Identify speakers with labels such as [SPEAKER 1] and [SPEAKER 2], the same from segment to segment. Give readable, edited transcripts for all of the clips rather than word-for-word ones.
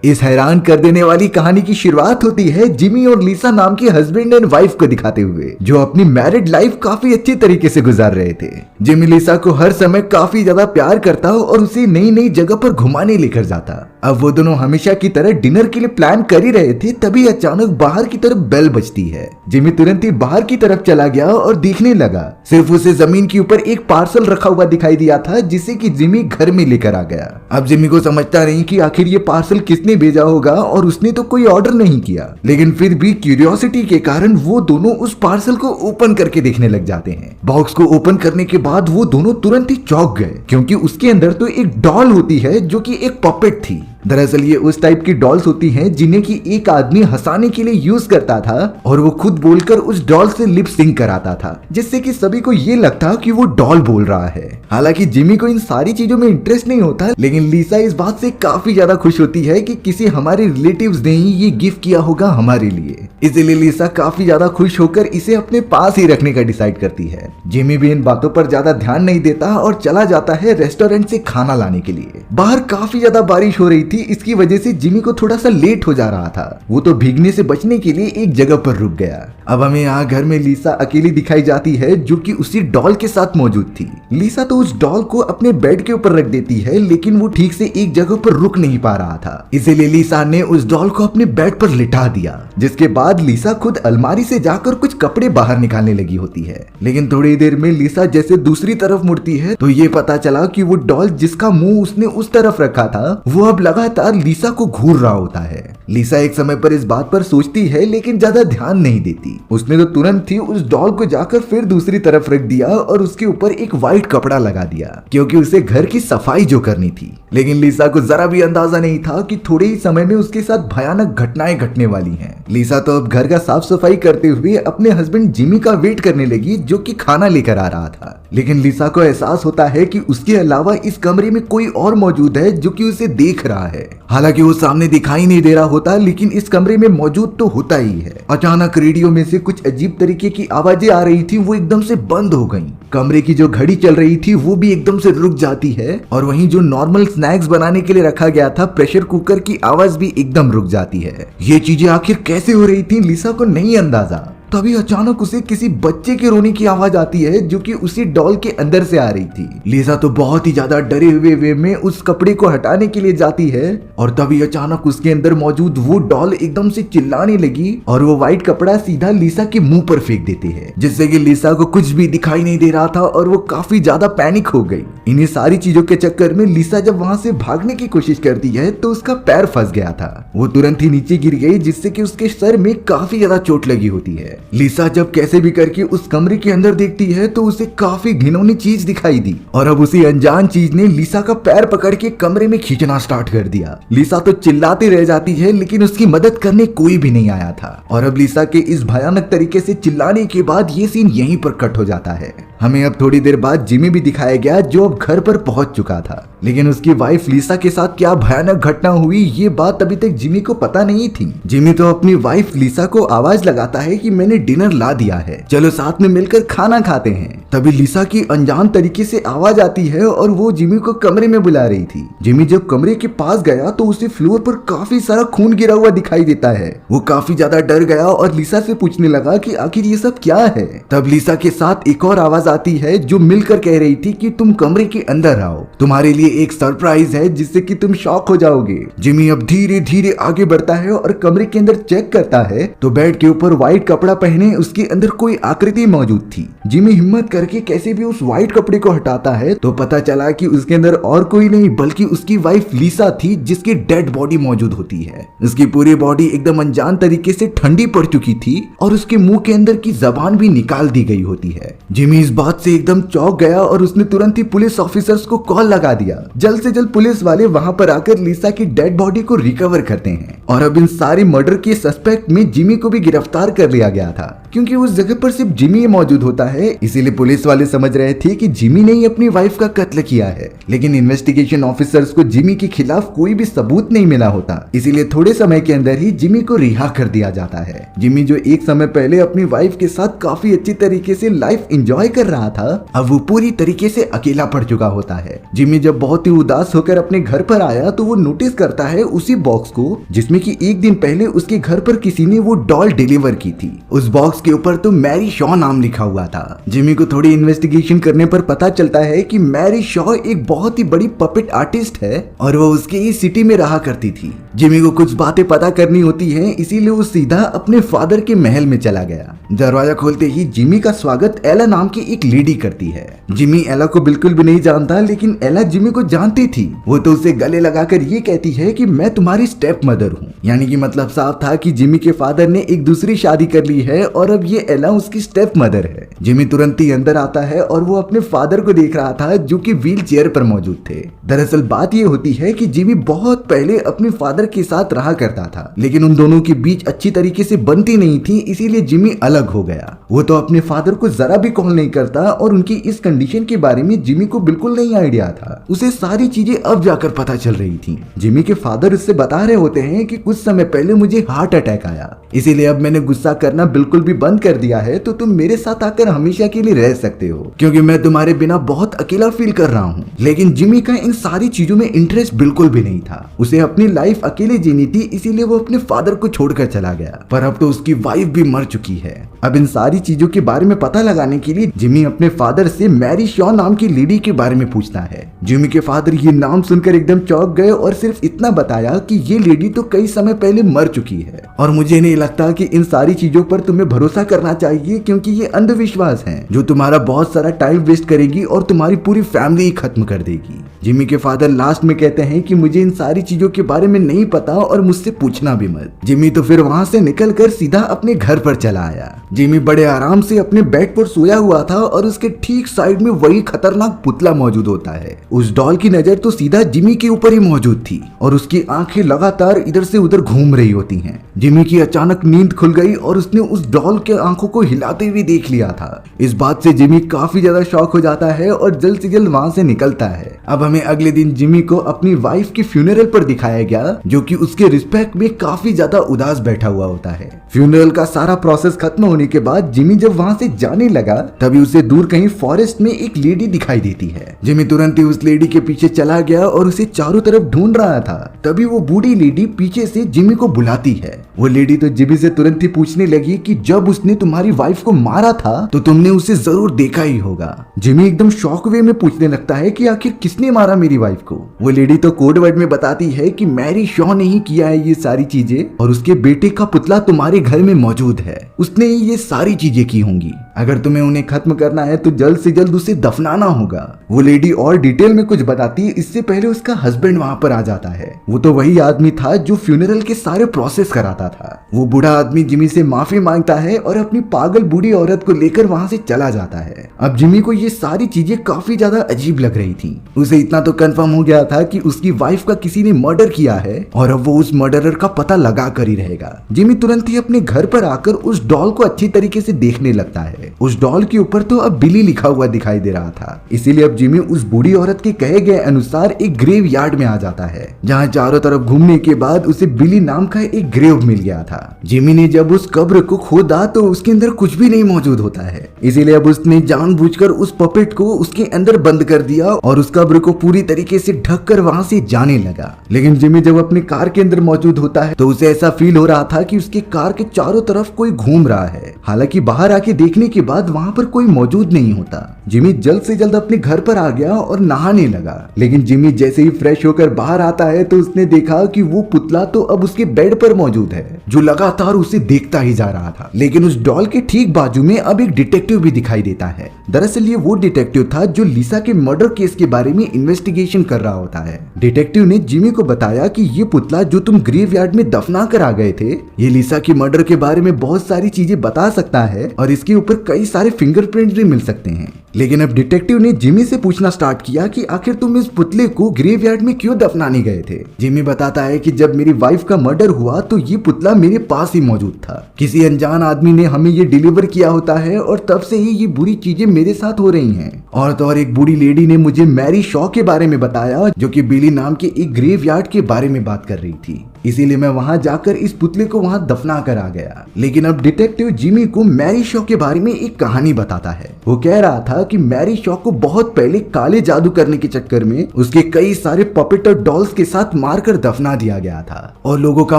[SPEAKER 1] इस हैरान कर देने वाली कहानी की शुरुआत होती है जिमी और लिसा नाम के हस्बैंड एंड वाइफ को दिखाते हुए, जो अपनी मैरिड लाइफ काफी अच्छे तरीके से गुजार रहे थे। जिमी लिसा को हर समय काफी ज्यादा प्यार करता और उसे नई नई जगह पर घुमाने लेकर जाता। अब वो दोनों हमेशा की तरह डिनर के लिए प्लान कर ही रहे थे, तभी अचानक बाहर की तरफ बेल बजती है। जिमी तुरंत ही बाहर की तरफ चला गया और देखने लगा। सिर्फ उसे जमीन के ऊपर एक पार्सल रखा हुआ दिखाई दिया था, जिसे कि जिमी घर में लेकर आ गया। अब जिमी को समझता नहीं कि आखिर ये पार्सल किसने भेजा होगा और उसने तो कोई ऑर्डर नहीं किया, लेकिन फिर भी क्यूरियोसिटी के कारण वो दोनों उस पार्सल को ओपन करके देखने लग जाते हैं। बॉक्स को ओपन करने के बाद वो दोनों तुरंत ही चौंक गए, क्योंकि उसके अंदर तो एक डॉल होती है जो कि एक पपेट थी। दरअसल ये उस टाइप की डॉल्स होती हैं जिन्हें कि एक आदमी हंसाने के लिए यूज करता था और वो खुद बोलकर उस डॉल से लिप सिंक कराता था, जिससे कि सभी को ये लगता कि वो डॉल बोल रहा है। हालांकि जिमी को इन सारी चीजों में इंटरेस्ट नहीं होता, लेकिन लिसा इस बात से काफी ज्यादा खुश होती है कि किसी हमारे रिलेटिव्स ने ही ये गिफ्ट किया होगा हमारे लिए। इसीलिए लिसा काफी ज्यादा खुश होकर इसे अपने पास ही रखने का डिसाइड करती है। जिमी भी इन बातों पर ज्यादा ध्यान नहीं देता और चला जाता है रेस्टोरेंट से खाना लाने के लिए। बाहर काफी ज्यादा बारिश हो रही थी, इसकी वजह से जिमी को थोड़ा सा लेट हो जा रहा था। वो तो भीगने से बचने के लिए एक जगह पर रुक गया। अब हमें यहाँ घर में लिसा अकेली दिखाई जाती है, जो कि उसी डॉल के साथ मौजूद थी। लिसा तो उस डॉल को अपने बेड के ऊपर रख देती है, लेकिन वो ठीक से एक जगह पर रुक नहीं पा रहा था। इसीलिए लिसा ने उस डॉल को अपने बेड पर लिटा दिया, जिसके बाद लिसा खुद अलमारी से जाकर कुछ कपड़े बाहर निकालने लगी होती है। लेकिन थोड़ी देर में लिसा जैसे दूसरी तरफ मुड़ती है तो ये पता चला कि वो डॉल जिसका मुंह उसने उस तरफ रखा था, वो अब लगातार लिसा को घूर रहा होता है। लिसा एक समय पर इस बात पर सोचती है, लेकिन ज्यादा ध्यान नहीं देती। उसने तो तुरंत ही उस डॉल को जाकर फिर दूसरी तरफ रख दिया और उसके ऊपर एक व्हाइट कपड़ा लगा दिया, क्योंकि उसे घर की सफाई जो करनी थी। लेकिन लिसा को जरा भी अंदाजा नहीं था कि थोड़े ही समय में उसके साथ भयानक घटनाएं घटने वाली हैं। लिसा तो अब घर का साफ सफाई करते हुए अपने हस्बैंड जिमी का वेट करने लगी, जो कि खाना लेकर आ रहा था। लेकिन लिसा को एहसास होता है कि उसके अलावा इस कमरे में कोई और मौजूद है, जो कि उसे देख रहा है। हालांकि वो सामने दिखाई नहीं दे रहा होता, लेकिन इस कमरे में मौजूद तो होता ही है। अचानक रेडियो में से कुछ अजीब तरीके की आवाजें आ रही थी, वो एकदम से बंद हो गई। कमरे की जो घड़ी चल रही थी वो भी एकदम से रुक जाती है, और वहीं जो नॉर्मल स्नैक्स बनाने के लिए रखा गया था प्रेशर कुकर की आवाज भी एकदम रुक जाती है। ये चीजें आखिर कैसे हो रही थी, लिसा को नहीं अंदाजा। तभी अचानक उसे किसी बच्चे के रोने की आवाज आती है, जो कि उसी डॉल के अंदर से आ रही थी। लिसा तो बहुत ही ज्यादा डरे हुए वे में उस कपड़े को हटाने के लिए जाती है, और तभी अचानक उसके अंदर मौजूद वो डॉल एकदम से चिल्लाने लगी और वो व्हाइट कपड़ा सीधा लिसा के मुंह पर फेंक देते हैं, जिससे कि लिसा को कुछ भी दिखाई नहीं दे रहा था और वो काफी ज्यादा पैनिक हो गई। इन्हीं सारी चीजों के चक्कर में लिसा जब वहां से भागने की कोशिश करती है तो उसका पैर फंस गया था। वो तुरंत ही नीचे गिर गई, जिससे कि उसके सर में काफी ज्यादा चोट लगी होती है। लिसा जब कैसे भी करके उस कमरे के अंदर देखती है तो उसे काफी घिनौनी चीज दिखाई दी, और अब उसी अनजान चीज ने लिसा का पैर पकड़ के कमरे में खींचना स्टार्ट कर दिया। लिसा तो चिल्लाती रह जाती है, लेकिन उसकी मदद करने कोई भी नहीं आया था। और अब लिसा के इस भयानक तरीके से चिल्लाने के बाद ये सीन यहीं पर कट हो जाता है। हमें अब थोड़ी देर बाद जिमी भी दिखाया गया, जो अब घर पर पहुंच चुका था। लेकिन उसकी वाइफ लिसा के साथ क्या भयानक घटना हुई ये बात अभी तक जिमी को पता नहीं थी। जिमी तो अपनी वाइफ लिसा को आवाज लगाता है कि मैंने डिनर ला दिया है, चलो साथ में मिलकर खाना खाते हैं। तभी लिसा की अनजान तरीके से आवाज आती है और वो जिमी को कमरे में बुला रही थी। जिमी जब कमरे के पास गया तो उसे फ्लोर पर काफी सारा खून गिरा हुआ दिखाई देता है। वो काफी ज्यादा डर गया और लिसा से पूछने लगा कि आखिर ये सब क्या है। तब लिसा के साथ एक और आवाज आती है, जो मिलकर कह रही थी कि तुम कमरे के अंदर आओ, तुम्हारे लिए एक सरप्राइज है जिससे कि तुम शॉक हो जाओगे। जिमी अब धीरे धीरे आगे बढ़ता है और कमरे के अंदर चेक करता है तो बेड के ऊपर व्हाइट कपड़ा पहने उसके अंदर कोई आकृति मौजूद थी। जिमी हिम्मत करके कैसे भी उस व्हाइट कपड़े को हटाता है तो पता चला कि उसके अंदर और कोई नहीं बल्कि उसकी वाइफ लिसा थी, जिसकी डेड बॉडी मौजूद होती है। उसकी पूरी बॉडी एकदम अनजान तरीके से ठंडी पड़ चुकी थी और उसके मुंह के अंदर की जबान भी निकाल दी गई होती है। जिमी इस बात से एकदम चौंक गया और उसने तुरंत ही पुलिस ऑफिसर्स को कॉल लगा दिया। जल्द से जल्द पुलिस वाले वहां पर आकर लिसा की डेड बॉडी को रिकवर करते हैं और अब इन सारे मर्डर के सस्पेक्ट में जिमी को भी गिरफ्तार कर लिया गया गया था, क्योंकि उस जगह पर सिर्फ जिमी ही मौजूद होता है। इसीलिए पुलिस वाले समझ रहे थे कि जिमी ने ही अपनी वाइफ का कत्ल किया है, लेकिन इन्वेस्टिगेशन ऑफिसर्स को जिमी के खिलाफ कोई भी सबूत नहीं मिला होता। इसीलिए थोड़े समय के अंदर ही जिमी को रिहा कर दिया जाता है। जिमी जो एक समय पहले अपनी वाइफ के साथ काफी अच्छी तरीके से लाइफ एंजॉय कर रहा था, अब वो पूरी तरीके से अकेला पड़ चुका होता है। जिमी जब बहुत ही उदास होकर अपने घर पर आया तो वो नोटिस करता है उसी बॉक्स को जिसमें कि एक दिन पहले उसके घर पर किसी ने वो डॉल डिलीवर की थी। उस बॉक्स के ऊपर तो मैरी शॉ नाम लिखा हुआ था। जिमी को थोड़ी इन्वेस्टिगेशन करने पर पता चलता है कि मैरी शॉ एक बहुत ही बड़ी पपेट आर्टिस्ट है और वो उसके ही सिटी में रहा करती थी। जिमी को कुछ बातें पता करनी होती है, इसीलिए वो सीधा अपने फादर के महल में चला गया। दरवाजा खोलते ही जिमी का स्वागत एला नाम की एक लेडी करती है। जिमी एला को बिल्कुल भी नहीं जानता, लेकिन एला जिमी को जानती थी। वो तो उसे गले लगाकर ये कहती है कि मैं तुम्हारी स्टेप मदर हूँ, यानी कि मतलब साफ था कि जिमी के फादर ने एक दूसरी शादी कर ली है और अब ये एला उसकी स्टेप मदर है। जिमी तुरंत ही अंदर आता है और वो अपने फादर को देख रहा था जो कि व्हील चेयर पर मौजूद थे। दरअसल बात ये होती है कि जिमी बहुत पहले अपने फादर के साथ रहा करता था, लेकिन उन दोनों के बीच अच्छी तरीके से बनती नहीं थी, इसीलिए जिमी अलग हो गया। वो तो अपने फादर को जरा भी कॉल नहीं करता और उनकी इस कंडीशन के बारे में जिमी को बिल्कुल नहीं आइडिया था। उसे सारी चीजें अब जाकर पता चल रही थी। जिमी के फादर उससे बता रहे होते हैं कि कुछ समय पहले मुझे हार्ट अटैक आया, इसीलिए अब मैंने गुस्सा करना बिल्कुल भी बंद कर दिया है, तो तुम मेरे साथ आकर हमेशा के लिए रह सकते हो, क्योंकि मैं तुम्हारे बिना बहुत अकेला फील कर रहा हूँ। लेकिन जिमी का इन सारी चीजों में इंटरेस्ट बिल्कुल भी नहीं था। उसे अपनी लाइफ अकेले जीनी थी, इसीलिए वो अपने फादर को छोड़कर चला गया। पर अब तो उसकी वाइफ भी मर चुकी है। अब इन सारी चीजों के बारे में पता लगाने के लिए जिमी अपने फादर से मैरी शॉ नाम की लेडी के बारे में पूछता है। जिमी के फादर ये नाम सुनकर एकदम चौंक गए और सिर्फ इतना बताया कि ये लेडी तो कई समय पहले मर चुकी है और मुझे नहीं लगता कि इन सारी चीजों पर तुम्हें भरोसा करना चाहिए, क्योंकि ये अंधविश्वास है जो तुम्हारा बहुत सारा टाइम वेस्ट करेगी और तुम्हारी पूरी फैमिली ही खत्म कर देगी। जिमी के फादर लास्ट में कहते हैं कि मुझे इन सारी चीजों के बारे में नहीं पता और मुझसे पूछना भी मत। जिमी तो फिर वहां से निकलकर सीधा अपने घर पर चला आया। जिमी बड़े आराम से अपने बेड पर सोया हुआ था और उसके ठीक साइड में वही खतरनाक पुतला मौजूद होता है। उस डॉल की नजर तो सीधा जिमी के ऊपर ही मौजूद थी और उसकी आंखें लगातार इधर से उधर घूम रही होती हैं। जिमी की अचानक नींद खुल गई और उसने उस डॉल के आंखों को हिलाते हुए देख लिया था। इस बात से जिमी काफी ज्यादा शॉक हो जाता है और जल्द से जल्द वहां से निकलता है। अब हमें अगले दिन जिमी को अपनी वाइफ के फ्यूनरल पर दिखाया गया, जो कि उसके रिस्पेक्ट में काफी ज्यादा उदास बैठा हुआ होता है। फ्यूनरल का सारा प्रोसेस खत्म होने के बाद जिमी जब वहां से जाने लगा, तभी उसे दूर कहीं फॉरेस्ट में एक लेडी दिखाई देती है। जिमी तुरंत ही उस लेडी के पीछे चला गया और उसे चारों तरफ ढूंढ रहा था। तभी वो बूढ़ी लेडी पीछे से जिमी को बुलाती है। वो लेडी तो जिमी से तुरंत ही पूछने लगी कि जब उसने तुम्हारी वाइफ को मारा था तो तुमने उसे जरूर देखा ही होगा। जिमी एकदम शॉक वे में पूछने लगता है कि आखिर किसने मारा मेरी वाइफ को। वो लेडी तो कोड वर्ड में बताती है कि मैरी शॉ ने ही किया है ये सारी चीजें और उसके बेटे का पुतला तुम्हारे घर में मौजूद है, उसने ही ये सारी चीजें की होंगी। अगर तुम्हें उन्हें खत्म करना है तो जल्द से जल्द उसे दफनाना होगा। वो लेडी और डिटेल में कुछ बताती है। इससे पहले उसका हस्बैंड वहां पर आ जाता है। वो तो वही आदमी था जो फ्यूनरल के सारे प्रोसेस कराता था। वो बूढ़ा आदमी जिमी से माफी मांगता है और अपनी पागल बूढ़ी औरत को लेकर वहां से चला जाता है। अब जिमी को ये सारी चीजें काफी ज्यादा अजीब लग रही थी। उसे इतना तो कंफर्म हो गया था कि उसकी वाइफ का किसी ने मर्डर किया है और अब वो उस मर्डरर का पता लगा कर ही रहेगा। जिमी तुरंत ही अपने घर पर आकर उस डॉल को अच्छी तरीके से देखने लगता है। उस डॉल के ऊपर तो अब बिली लिखा हुआ दिखाई दे रहा था, इसीलिए अब जिमी उस बूढ़ी औरत के कहे गए अनुसार एक ग्रेव यार्ड में आ जाता है, जहाँ चारों तरफ घूमने के बाद उसे बिली नाम का एक ग्रेव मिल गया था। जिमी ने जब उस कब्र को खोदा तो उसके अंदर कुछ भी नहीं मौजूद होता है, इसीलिए अब उसने जानबूझकर उस पपेट को उसके अंदर बंद कर दिया और उस कब्र को पूरी तरीके से ढककर वहां से जाने लगा। लेकिन जिमी जब अपनी कार के अंदर मौजूद होता है तो उसे ऐसा फील हो रहा था कि उसके कार के चारों तरफ कोई घूम रहा है। हालांकि बाहर आके देखने के बाद वहां पर कोई मौजूद नहीं होता। जिमी जल्द से जल्द अपने घर पर आ गया और नहाने लगा। लेकिन जिमी जैसे ही फ्रेश होकर बाहर आता है तो उसने देखा कि वो पुतला तो अब उसके बेड पर मौजूद है, जो लगातार उसे देखता ही जा रहा था। लेकिन उस डॉल के ठीक बाजू में अब एक डिटेक्टिव भी दिखाई देता है। दरअसल ये वो डिटेक्टिव था जो लिसा के मर्डर केस के बारे में इन्वेस्टिगेशन कर रहा होता है। डिटेक्टिव ने जिमी को बताया कि ये पुतला जो तुम ग्रेवयार्ड में दफना कर आ गए थे, ये लिसा के मर्डर के बारे में बहुत सारी चीजें बता सकता है और इसके ऊपर कई सारे फिंगरप्रिंट्स भी मिल सकते हैं। लेकिन अब डिटेक्टिव ने जिमी से पूछना स्टार्ट किया कि आखिर तुम इस पुतले को ग्रेवयार्ड में क्यों दफनाने गए थे। जिमी बताता है कि जब मेरी वाइफ का मर्डर हुआ तो ये पुतला मेरे पास ही मौजूद था। किसी अनजान आदमी ने हमें ये डिलीवर किया होता है और तब से ही ये बुरी चीजें मेरे साथ हो रही हैं। और तो और एक बूढ़ी लेडी ने मुझे मैरी शॉ के बारे में बताया, जो कि बिली नाम के एक ग्रेवयार्ड के बारे में बात कर रही थी। इसीलिए मैं वहां जाकर इस पुतले को वहां दफना कर आ गया। लेकिन अब डिटेक्टिव जिमी को मैरी शॉ के बारे में एक कहानी बताता है। वो कह रहा था कि मैरी शॉ को बहुत पहले काले जादू करने के चक्कर में उसके कई सारे पपेट और डॉल्स के साथ मारकर दफना दिया गया था। और लोगों का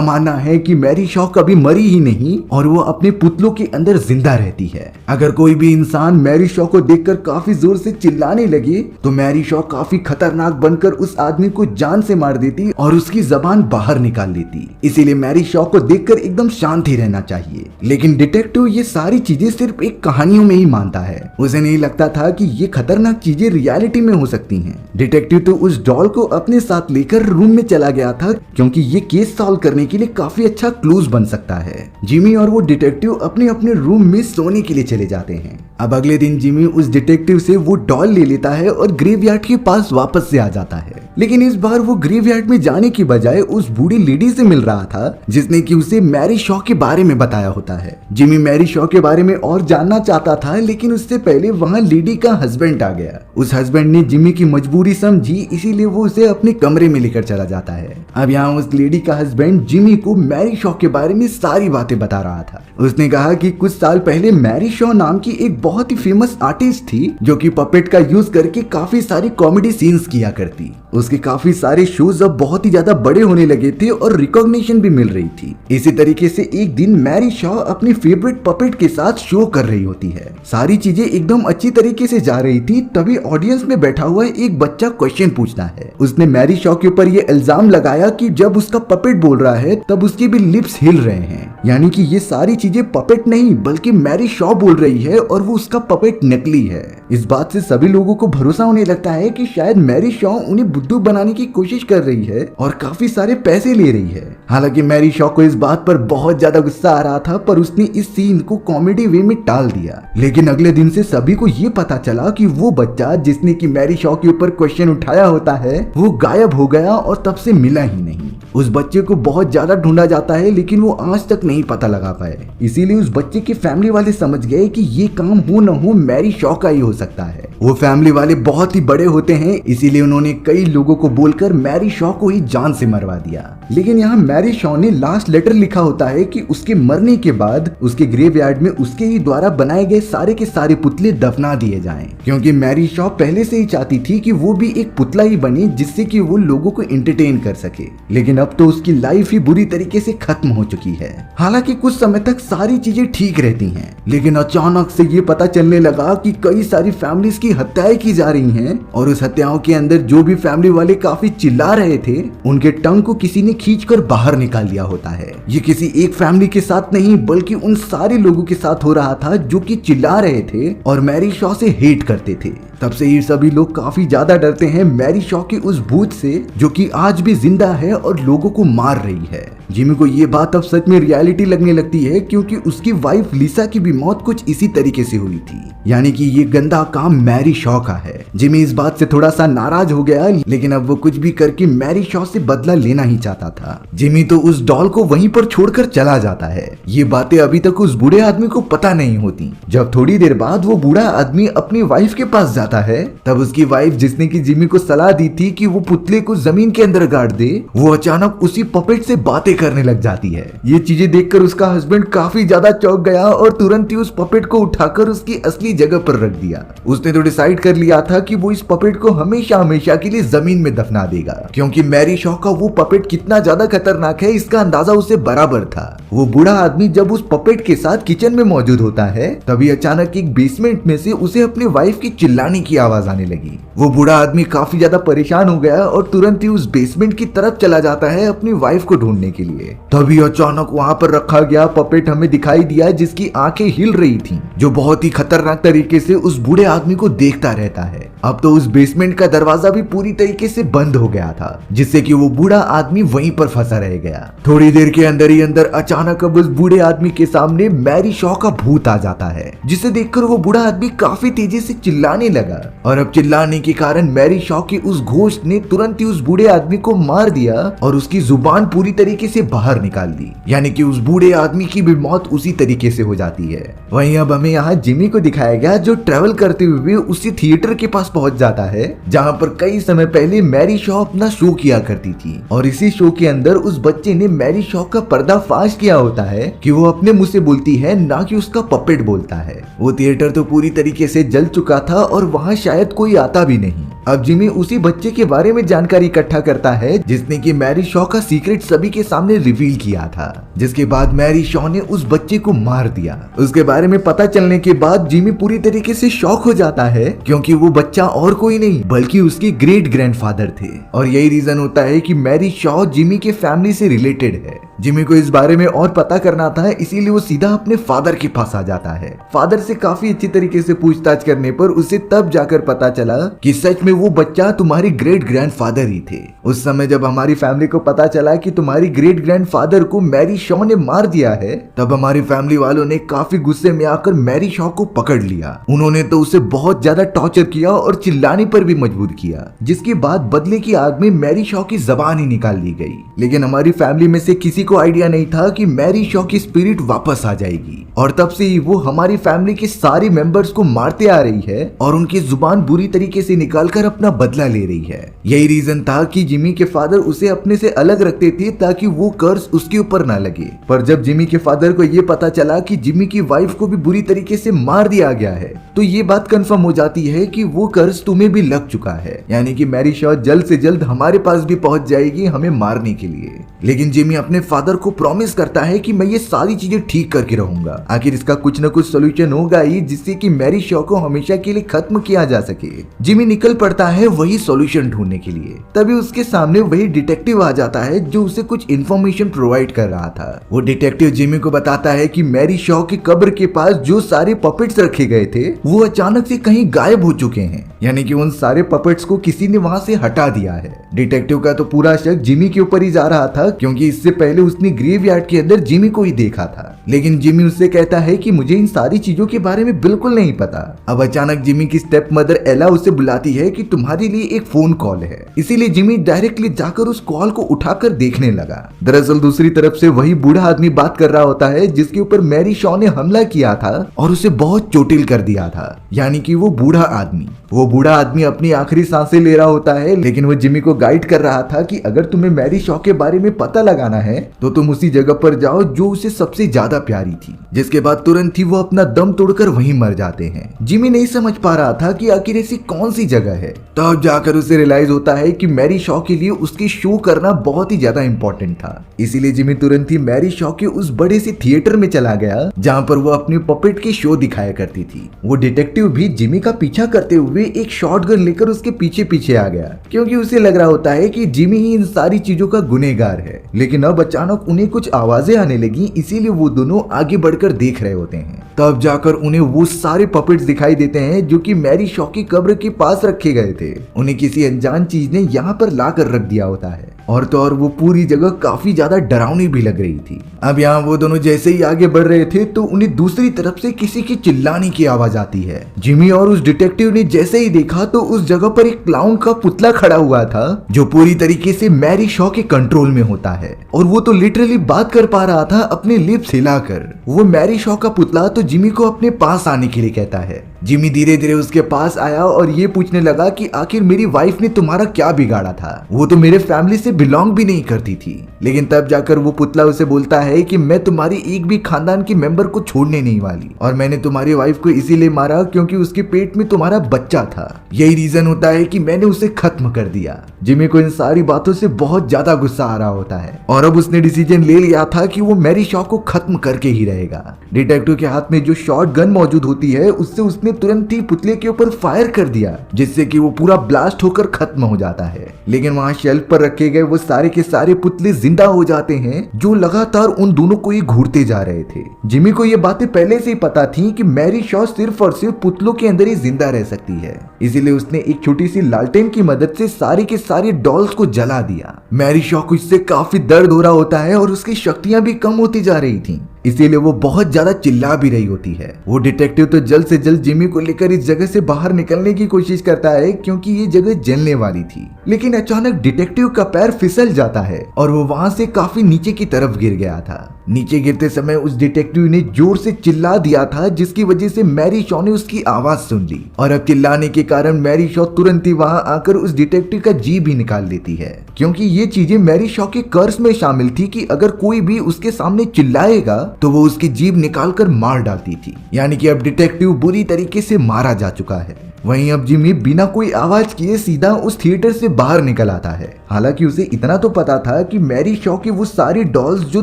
[SPEAKER 1] मानना है कि मैरी शॉ कभी मरी ही नहीं और वो अपने पुतलों के अंदर जिंदा रहती है। अगर कोई भी इंसान मैरी शॉ को देखकर काफी जोर से चिल्लाने लगे तो मैरी शॉ काफी खतरनाक बनकर उस आदमी को जान से मार देती और उसकी जबान बाहर निकाल लेती। इसीलिए मैरी शॉ को देखकर एकदम शांत ही रहना चाहिए। लेकिन डिटेक्टिव ये सारी चीजें सिर्फ एक कहानियों में ही मानता है। उसे नहीं लगता था कि ये खतरनाक चीजें रियलिटी में हो सकती हैं। डिटेक्टिव तो उस डॉल को अपने साथ लेकर रूम में चला गया था, क्योंकि ये केस सॉल्व करने के लिए काफी अच्छा क्लूज बन सकता है। जिमी और वो डिटेक्टिव अपने अपने रूम में सोने के लिए चले जाते हैं। अब अगले दिन जिमी उस डिटेक्टिव से वो डॉल ले लेता है और ग्रेवयार्ड के पास वापस से आ जाता है। लेकिन इस बार वो ग्रेवयार्ड में जाने की बजाय उस बूढ़ी लेडी से मिल रहा था, जिसने कि उसे मैरी शॉ के बारे में बताया होता है। जिमी मैरी शॉ के बारे में और जानना चाहता था, लेकिन उससे पहले वहां लेडी का हस्बैंड आ गया। उस हस्बैंड ने जिमी की मजबूरी समझी, इसीलिए वो उसे अपने कमरे में लेकर चला जाता है। अब यहाँ उस लेडी का हस्बैंड जिमी को मैरी शॉ के बारे में सारी बातें बता रहा था। उसने कहा कि कुछ साल पहले मैरी शॉ नाम की एक बहुत ही फेमस आर्टिस्ट थी, जो कि पपेट का यूज करके काफी सारी कॉमेडी सीन्स किया करती। उसके काफी सारे शोज अब बहुत ही ज्यादा बड़े होने लगे थे और रिकॉग्निशन भी मिल रही थी। इसी तरीके से एक दिन मैरी शॉ अपनी फेवरेट पपेट के साथ शो कर रही होती है। सारी चीजें एकदम अच्छी तरीके से जा रही थी, तभी ऑडियंस में बैठा हुआ एक बच्चा क्वेश्चन पूछता है। उसने मैरी शॉ के ऊपर ये इल्जाम लगाया कि जब उसका पपेट बोल रहा है तब उसके भी लिप्स हिल रहे हैं, यानी कि ये सारी चीजें पपेट नहीं बल्कि मैरी शॉ बोल रही है और वो उसका पपेट नकली है। इस बात से सभी लोगों को भरोसा होने लगता है कि शायद मैरी शॉ उन्हें बुद्धू बनाने की कोशिश कर रही है और काफी सारे पैसे ले रही है। हालांकि मैरी शॉ को इस बात पर बहुत ज्यादा गुस्सा आ रहा था, पर उसने इस सीन को कॉमेडी वे में टाल दिया। लेकिन अगले दिन से सभी को ये पता चला कि वो बच्चा जिसने की मैरी शॉ के ऊपर क्वेश्चन उठाया होता है वो गायब हो गया और तब से मिला ही नहीं। उस बच्चे को बहुत ज्यादा ढूंढा जाता है, लेकिन वो आज तक नहीं पता लगा पाए। इसीलिए उस बच्चे के फैमिली वाले समझ गए कि ये काम हो न हो मैरी शॉ का ही हो सकता है। वो फैमिली वाले बहुत ही बड़े होते हैं, इसीलिए उन्होंने कई लोगों को बोलकर मैरी शॉ को ही जान से मरवा दिया। लेकिन यहाँ मैरी शॉ ने लास्ट लेटर लिखा होता है कि उसके मरने के बाद उसके ग्रेवयार्ड में उसके ही द्वारा बनाए गए सारे के सारे पुतले दफना दिए जाएं, क्योंकि मैरी शॉ पहले से ही चाहती थी कि वो भी एक पुतला ही बने जिससे कि वो लोगों को एंटरटेन कर सके। लेकिन अब तो उसकी लाइफ ही बुरी तरीके से खत्म हो चुकी है। हालांकि कुछ समय तक सारी चीजें ठीक रहती हैं, लेकिन अचानक से ये पता चलने लगा कि कई सारी फैमिलीज की हत्याएं की जा रही हैं और उस हत्याओं के अंदर जो भी फैमिली वाले काफी चिल्ला रहे थे उनके टंग को किसी ने खींचकर बाहर निकाल दिया होता है। ये किसी एक फैमिली के साथ नहीं बल्कि उन सारे लोगों के साथ हो रहा था जो कि चिल्ला रहे थे और मैरी शॉ से हेट करते थे। तब से ये सभी लोग काफी ज्यादा डरते हैं मैरी शॉ के उस भूत से, जो कि आज भी जिंदा है और लोगों को मार रही है। जिमी को ये बात अब सच में रियलिटी लगने लगती है, क्योंकि उसकी वाइफ लिसा की भी मौत कुछ इसी तरीके से हुई थी, यानी कि ये गंदा काम मैरी शॉ का है। जिमी इस बात से थोड़ा सा नाराज हो गया, लेकिन अब वो कुछ भी करके मैरी शॉ से बदला लेना ही चाहता था। जिमी तो उस डॉल को वहीं पर छोड़कर चला जाता है। ये बातें अभी तक उस बूढ़े आदमी को पता नहीं होती। जब थोड़ी देर बाद वो बूढ़ा आदमी अपनी वाइफ के पास जाता है, तब उसकी वाइफ, जिसने की जिमी को सलाह दी थी कि वो पुतले को जमीन के अंदर गाड़ दे, वो अचानक उसी पपेट से बातें करने लग जाती है। ये चीजें देखकर उसका हस्बैंड काफी ज्यादा चौंक गया और तुरंत ही उस पपेट को उठाकर उसकी असली जगह पर रख दिया। उसने तो डिसाइड कर लिया था कि वो इस पपेट को हमेशा हमेशा के लिए जमीन में दफना देगा, क्योंकि मैरी शॉ का वो पपेट कितना ज्यादा खतरनाक है इसका अंदाजा उसे बराबर था। वो बूढ़ा आदमी जब उस पपेट के साथ किचन में मौजूद होता है, तभी अचानक एक बेसमेंट में से उसे अपनी वाइफ की चिल्लाने की आवाज आने लगी। वो बूढ़ा आदमी काफी ज्यादा परेशान हो गया और तुरंत ही उस बेसमेंट की तरफ चला जाता है अपनी वाइफ को ढूंढने के लिए। तभी अचानक वहां पर रखा गया पपेट हमें दिखाई दिया, जिसकी आंखें हिल रही थी, जो बहुत ही खतरनाक तरीके से उस बूढ़े आदमी को देखता रहता है। अब तो उस बेसमेंट का दरवाजा भी पूरी तरीके से बंद हो गया था, जिससे कि वो बूढ़ा आदमी वहीं पर फंसा रह गया। थोड़ी देर के अंदर ही अंदर अचानक अब उस बूढ़े आदमी के सामने मैरी शॉ का भूत आ जाता है, जिसे देखकर वो बूढ़ा आदमी काफी तेजी से चिल्लाने लगा। और अब चिल्लाने के कारण मैरी शॉ के उस घोस्ट ने तुरंत ही उस बूढ़े आदमी को मार दिया और उसकी जुबान पूरी तरीके से बाहर निकाल दी, यानी कि उस बूढ़े आदमी की भी मौत उसी तरीके से हो जाती है। वहीं अब हमें यहाँ जिमी को दिखाया गया, जो ट्रेवल करते हुए उसी थिएटर के पास पहुंच जाता है जहाँ पर कई समय पहले मैरी शॉ अपना शो किया करती थी। और इसी शो के अंदर उस बच्चे ने मैरी शॉ का पर्दाफाश किया होता है कि वो अपने मुंह से बोलती है, ना कि उसका पपेट बोलता है। वो थिएटर तो पूरी तरीके से जल चुका था और वहाँ शायद कोई आता भी नहीं। अब जिमी उसी बच्चे के बारे में जानकारी इकट्ठा करता है जिसने कि मैरी शॉ का सीक्रेट सभी के सामने रिवील किया था, जिसके बाद मैरी शॉ ने उस बच्चे को मार दिया। उसके बारे में पता चलने के बाद जिमी पूरी तरीके से शॉक हो जाता है, क्योंकि वो बच्चा और कोई नहीं बल्कि उसके ग्रेट ग्रैंडफादर थे। और यही रीजन होता है कि मैरी शॉ जिमी के फैमिली से रिलेटेड है। जिमी को इस बारे में और पता करना था, इसीलिए वो सीधा अपने फादर के पास आ जाता है। फादर से काफी अच्छी तरीके से पूछताछ करने पर उसे तब जाकर पता चला कि सच में वो बच्चा तुम्हारी ग्रेट ग्रैंडफादर ही थे। उस समय जब हमारी फैमिली को पता चला कि तुम्हारी ग्रेट ग्रैंडफादर को मैरी शॉ ने मार दिया है, तब हमारी फैमिली वालों ने काफी गुस्से में आकर मैरी शॉ को पकड़ लिया। उन्होंने तो उसे बहुत ज्यादा टॉर्चर किया और चिल्लाने पर भी मजबूर किया, जिसके बाद बदले की आग में मैरी शॉ की जबान ही निकाल ली गई। लेकिन हमारी फैमिली में से किसी को आइडिया नहीं था कि मैरी शॉ की स्पिरिट वापस आ जाएगी, और तब से ही वो हमारी फैमिली के सारे मेंबर्स को मारते आ रही है और उनकी जुबान बुरी तरीके से निकालकर अपना बदला ले रही है। यही रीजन था कि जिमी के फादर उसे अपने से अलग रखते थे ताकि वो कर्स उसके ऊपर ना लगे। पर जब जिमी के फादर को ये पता चला कि जिमी की वाइफ को भी बुरी तरीके से मार दिया गया है, तो ये बात कंफर्म हो जाती है कि वो कर्स तुम्हें भी लग चुका है, यानी कि मैरी शॉ जल्द से जल्द हमारे पास भी पहुंच जाएगी हमें मारने के लिए। लेकिन जिमी अपने फादर को प्रॉमिस करता है कि मैं ये सारी चीजें ठीक करके रहूंगा। आखिर इसका कुछ न कुछ सोल्यूशन होगा ही, जिससे कि मैरी शॉ को हमेशा के लिए खत्म किया जा सके। जिमी निकल पड़ता है वही सॉल्यूशन ढूंढने के लिए। तभी उसके सामने वही डिटेक्टिव आ जाता है जो उसे कुछ इन्फॉर्मेशन प्रोवाइड कर रहा था। वो डिटेक्टिव जिमी को बताता है कि मैरी शॉ की कब्र के पास जो सारे पपेट्स रखे गए थे वो अचानक से कहीं गायब हो चुके हैं, यानी कि उन सारे पपेट्स को किसी ने वहां से हटा दिया है। डिटेक्टिव का तो पूरा शक जिमी के ऊपर ही जा रहा था, क्योंकि इससे पहले उसने ग्रेवयार्ड के अंदर जिमी को ही देखा था। लेकिन जिमी उससे कहता है कि मुझे इन सारी चीजों के बारे में बिल्कुल नहीं पता। अब अचानक जिमी की स्टेप मदर एला उसे बुलाती है कि तुम्हारे लिए एक फोन कॉल है, इसीलिए जिमी डायरेक्टली जाकर उस कॉल को उठाकर देखने लगा। दरअसल दूसरी तरफ से वही बूढ़ा आदमी बात कर रहा होता है जिसके ऊपर मैरी शॉ ने हमला किया था और उसे बहुत चोटिल कर दिया था, यानी कि वो बूढ़ा आदमी। वो बूढ़ा आदमी अपनी आखिरी सांसें ले रहा होता है, लेकिन वो जिमी को गाइड कर रहा था कि अगर तुम्हें मैरी शॉ के बारे में पता लगाना है तो तुम उसी जगह पर जाओ जो उसे सबसे ज्यादा प्यारी थी। जिसके बाद तुरंत ही वो अपना दम तोड़कर वहीं मर जाते हैं। जिमी नहीं समझ पा रहा था कि आखिर ऐसी कौन सी जगह है, तब जाकर उसे रियलाइज होता है कि मैरी शॉ के लिए उसकी शो करना बहुत ही ज्यादा इंपॉर्टेंट था। इसीलिए जिमी तुरंत ही मैरी शॉ के उस बड़े से थिएटर में चला गया जहाँ पर वो अपनी पपेट की शो दिखाया करती थी। वो डिटेक्टिव भी जिमी का पीछा करते हुए एक शॉटगन लेकर उसके पीछे पीछे आ गया, क्योंकि उसे लग रहा होता है कि जिमी ही इन सारी चीजों का गुनहगार है। लेकिन अब अचानक उन्हें कुछ आवाजें आने लगी, इसीलिए वो दोनों आगे बढ़कर देख रहे होते हैं। तब जाकर उन्हें वो सारे पपेट्स दिखाई देते हैं जो कि मैरी शॉ की कब्र के पास रखे गए थे। उन्हें किसी अनजान चीज ने यहाँ पर लाकर रख दिया होता है, और तो और वो पूरी जगह काफी ज्यादा डरावनी भी लग रही थी। अब यहाँ वो दोनों जैसे ही आगे बढ़ रहे थे तो उन्हें दूसरी तरफ से किसी की चिल्लाने की आवाज आती है। जिमी और उस डिटेक्टिव ने जैसे ही देखा तो उस जगह पर एक क्लाउन का पुतला खड़ा हुआ था जो पूरी तरीके से मैरी शॉ के कंट्रोल में होता है, और वो तो लिटरली बात कर पा रहा था अपने लिप्स हिलाकर। वो मैरी शॉ का पुतला तो जिमी को अपने पास आने के लिए कहता है। जिमी धीरे धीरे उसके पास आया और ये पूछने लगा कि आखिर मेरी वाइफ ने तुम्हारा क्या बिगाड़ा था, वो तो मेरे फैमिली से बिलोंग भी नहीं करती थी। लेकिन तब जाकर वो पुतला उसे बोलता है कि मैं तुम्हारी एक भी खानदान के मेंबर को छोड़ने नहीं वाली, और मैंने तुम्हारी वाइफ को इसीलिए मारा क्योंकि उसके पेट में तुम्हारा बच्चा था। यही रीजन होता है कि मैंने उसे खत्म कर दिया। जिमी को इन सारी बातों से बहुत ज्यादा गुस्सा आ रहा होता है, और अब उसने डिसीजन ले लिया था कि वो मैरी शॉ को खत्म करके ही रहेगा। डिटेक्टिव के हाथ में जो शॉर्ट गन मौजूद होती है उससे उसने तुरंत ही पुतले के ऊपर फायर कर दिया, जिससे कि वो पूरा ब्लास्ट होकर खत्म हो जाता है। लेकिन वहां शेल्फ पर रखे गए वो सारे के सारे पुतले जिंदा हो जाते हैं जो लगातार उन दोनों को ये घूरते जा रहे थे। जिमी को ये बातें पहले से ही पता थी कि मैरी शॉ सिर्फ और सिर्फ पुतलों के अंदर ही जिंदा रह सकती है, इसीलिए उसने एक छोटी सी लालटेन की मदद से सारे के सारे डॉल्स को जला दिया। मैरी शॉ को इससे काफी दर्द हो रहा होता है और उसकी शक्तियां भी कम होती जा रही थी, इसीलिए वो बहुत ज्यादा चिल्ला भी रही होती है। वो डिटेक्टिव तो जल्द से जल्द जिमी को लेकर इस जगह से बाहर निकलने की कोशिश करता है क्योंकि ये जगह जलने वाली थी, लेकिन अचानक डिटेक्टिव का पैर फिसल जाता है और वो वहां से काफी नीचे की तरफ गिर गया था। नीचे गिरते समय उस डिटेक्टिव ने जोर से चिल्ला दिया था, जिसकी वजह से मैरी शॉ ने उसकी आवाज सुन ली और अब चिल्लाने के कारण मैरी शॉ तुरंत ही वहां आकर उस डिटेक्टिव का जीभ भी निकाल देती है, क्योंकि ये चीजें मैरी शॉ के कर्ज में शामिल थी कि अगर कोई भी उसके सामने चिल्लाएगा तो वो उसकी जीभ निकालकर मार डालती थी। यानी कि अब डिटेक्टिव बुरी तरीके से मारा जा चुका है। वहीं अब जिमी बिना कोई आवाज किए सीधा उस थिएटर से बाहर निकल आता है। हालांकि उसे इतना तो पता था कि मैरी शॉ की वो सारी डॉल्स जो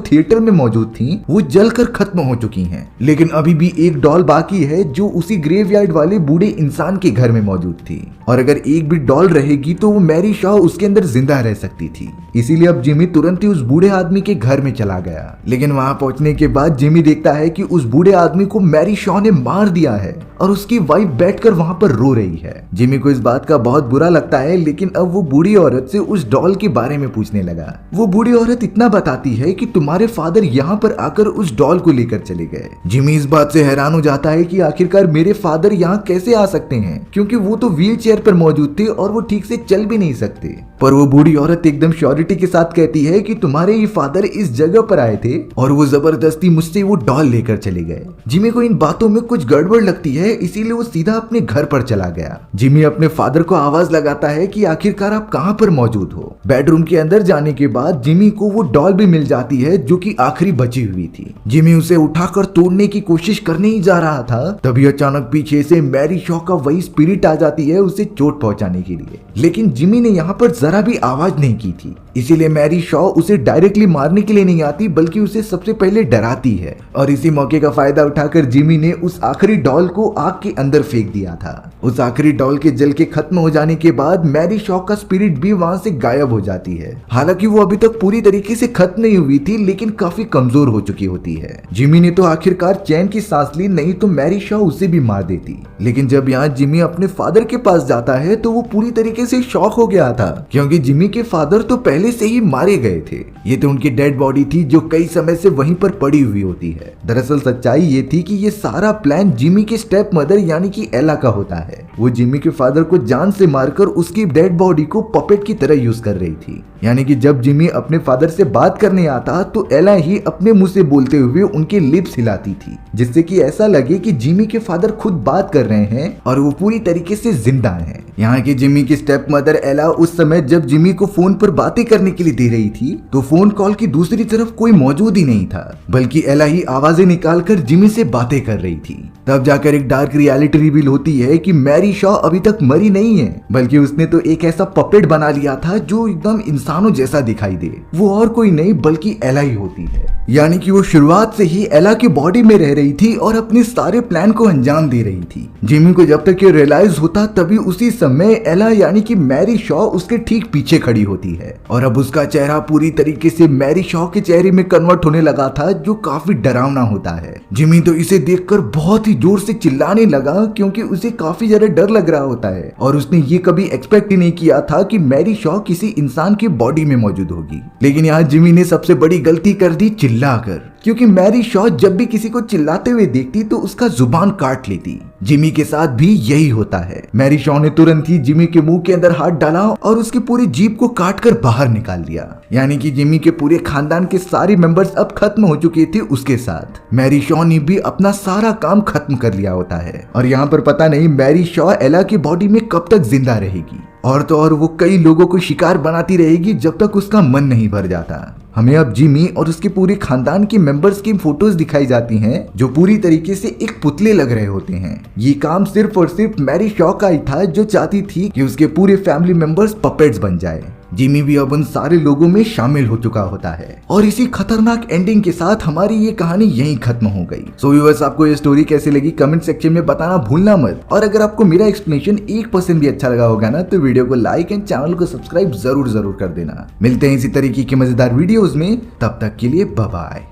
[SPEAKER 1] थिएटर में मौजूद थीं, वो जलकर खत्म हो चुकी हैं, लेकिन अभी भी एक डॉल बाकी है जो उसी ग्रेवयार्ड वाले बूढ़े इंसान के घर में मौजूद थी, और अगर एक भी डॉल रहेगी तो वो मैरी शॉ उसके अंदर जिंदा रह सकती थी। इसीलिए अब जिमी तुरंत ही उस बूढ़े आदमी के घर में चला गया, लेकिन वहां पहुंचने के बाद जिमी देखता है कि उस बूढ़े आदमी को मैरी शॉ ने मार दिया है और उसकी वाइफ बैठकर वहां पर रो रही है। जिमी को इस बात का बहुत बुरा लगता है, लेकिन अब वो बूढ़ी औरत से उस डॉल के बारे में पूछने लगा। वो बूढ़ी औरत इतना बताती है कि तुम्हारे फादर यहाँ पर आकर उस डॉल को लेकर चले गए। जिमी इस बात से हैरान हो जाता है कि आखिरकार मेरे फादर यहाँ कैसे आ सकते हैं, क्योंकि वो तो व्हील चेयर पर मौजूद थे और वो ठीक से चल भी नहीं सकते। पर वो बूढ़ी औरत एकदम श्योरिटी के साथ कहती है कि तुम्हारे ही फादर इस जगह पर आए थे और वो जबरदस्ती मुझसे वो डॉल लेकर चले गए। जिमी को इन बातों में कुछ गड़बड़ लगती है, इसीलिए वो सीधा अपने घर पर चला गया। जिमी अपने फादर को आवाज लगाता है कि आखिरकार आप कहाँ पर मौजूद हो। बेडरूम के अंदर जाने के बाद जिमी को वो डॉल भी मिल जाती है जो कि आखिरी बची हुई थी। जिमी उसे उठाकर तोड़ने की कोशिश करने ही जा रहा था, तभी अचानक पीछे से मैरी शॉ का वही स्पिरिट आ जाती है उसे चोट पहुंचाने के लिए, लेकिन जिमी ने यहाँ पर जरा भी आवाज नहीं की थी, इसीलिए मैरी शॉ उसे डायरेक्टली मारने के लिए नहीं आती बल्कि उसे सबसे पहले डराती है। और इसी मौके का फायदा उठाकर जिमी ने उस आखिरी डॉल को आग के अंदर फेंक दिया था। उस आखिरी डॉल के जल के खत्म हो जाने के बाद मैरी शॉ का स्पिरिट भी वहां से गायब हो जाती है। हालांकि वो अभी तक पूरी तरीके से खत्म नहीं हुई थी, लेकिन काफी कमजोर हो चुकी होती है। जिमी ने तो आखिरकार चैन की सांस ली, नहीं तो मैरी शॉ उसे भी मार देती। लेकिन जब यहाँ जिमी अपने फादर के पास जाता है तो वो पूरी तरीके से शॉक हो गया था, क्योंकि जिमी के फादर तो पहले से ही मारे गए थे। ये तो उनकी डेड बॉडी थी जो कई समय से वहीं पर पड़ी हुई होती है। दरअसल सच्चाई ये थी कि ये सारा प्लान जिमी के स्टेप मदर यानी कि एला का होता है। वो जिमी के फादर को जान से मारकर उसकी डेड बॉडी को पपेट की तरह यूज कर रही थी। यानी कि जब जिमी अपने फादर से बात करने आता तो एला ही अपने मुंह से बोलते हुए उनके लिप्स हिलाती थी, जिससे कि ऐसा लगे कि जिमी के फादर खुद बात कर रहे हैं और वो पूरी तरीके से जिंदा हैं। यहाँ की जिमी की स्टेप मदर एला उस समय जब जिमी को फोन पर बातें करने के लिए दे रही थी तो फोन कॉल की दूसरी तरफ कोई मौजूद ही नहीं था, बल्कि एला ही आवाजें निकालकर जिमी से बातें कर रही थी। तब जाकर एक डार्क रियलिटी रिवील होती है कि मैरी शॉ अभी तक मरी नहीं है, बल्कि उसने तो एक ऐसा पपेट बना लिया था जो एकदम इंसानों जैसा दिखाई दे। वो और कोई नहीं बल्कि एला ही होती है। यानी कि वो शुरुआत से ही एला की बॉडी में रह रही थी और अपने सारे प्लान को अंजाम दे रही थी। जिमी को जब तक ये रियलाइज होता तभी उसी समय एला यानी कि मैरी शॉ उसके ठीक पीछे खड़ी होती है और अब उसका चेहरा पूरी तरीके से मैरी शॉ के चेहरे में कन्वर्ट होने लगा था, जो काफी डरावना होता है। जिमी तो इसे देखकर बहुत ही जोर से चिल्लाने लगा, क्योंकि उसे काफी ज्यादा डर लग रहा होता है और उसने ये कभी एक्सपेक्ट ही नहीं किया था कि मैरी शॉ किसी इंसान की बॉडी में मौजूद होगी। लेकिन यहाँ जिमी ने सबसे बड़ी गलती कर दी चिल्लाकर, क्योंकि मैरी शॉ जब भी किसी को चिल्लाते हुए देखती तो उसका जुबान काट लेती। जिमी के साथ भी यही होता है। मैरी शॉ ने तुरंत ही जिमी के मुंह के अंदर हाथ डाला और उसकी पूरी जीभ को काटकर बाहर निकाल दिया। यानी कि जिमी के पूरे खानदान के सारे मेंबर्स अब खत्म हो चुके थे उसके साथ। मैरी शॉ ने भी अपना सारा काम खत्म कर लिया होता है और यहाँ पर पता नहीं मैरी शॉ एला की बॉडी में कब तक जिंदा रहेगी, और तो और वो कई लोगों को शिकार बनाती रहेगी जब तक उसका मन नहीं भर जाता। हमें अब जिमी और उसके पूरे खानदान के मेंबर्स की फोटोज दिखाई जाती हैं जो पूरी तरीके से एक पुतले लग रहे होते हैं। ये काम सिर्फ और सिर्फ मैरी शॉ का ही था, जो चाहती थी कि उसके पूरे फैमिली मेंबर्स पपेट्स बन जाए। जिमी भी अब उन सारे लोगों में शामिल हो चुका होता है और इसी खतरनाक एंडिंग के साथ हमारी ये कहानी यहीं खत्म हो गई। सो व्यूअर्स, आपको ये स्टोरी कैसी लगी कमेंट सेक्शन में बताना भूलना मत, और अगर आपको मेरा एक्सप्लेनेशन 1% भी अच्छा लगा होगा ना तो वीडियो को लाइक एंड चैनल को सब्सक्राइब जरूर कर देना। मिलते हैं इसी तरीके की मजेदार वीडियोस में, तब तक के लिए बाय बाय।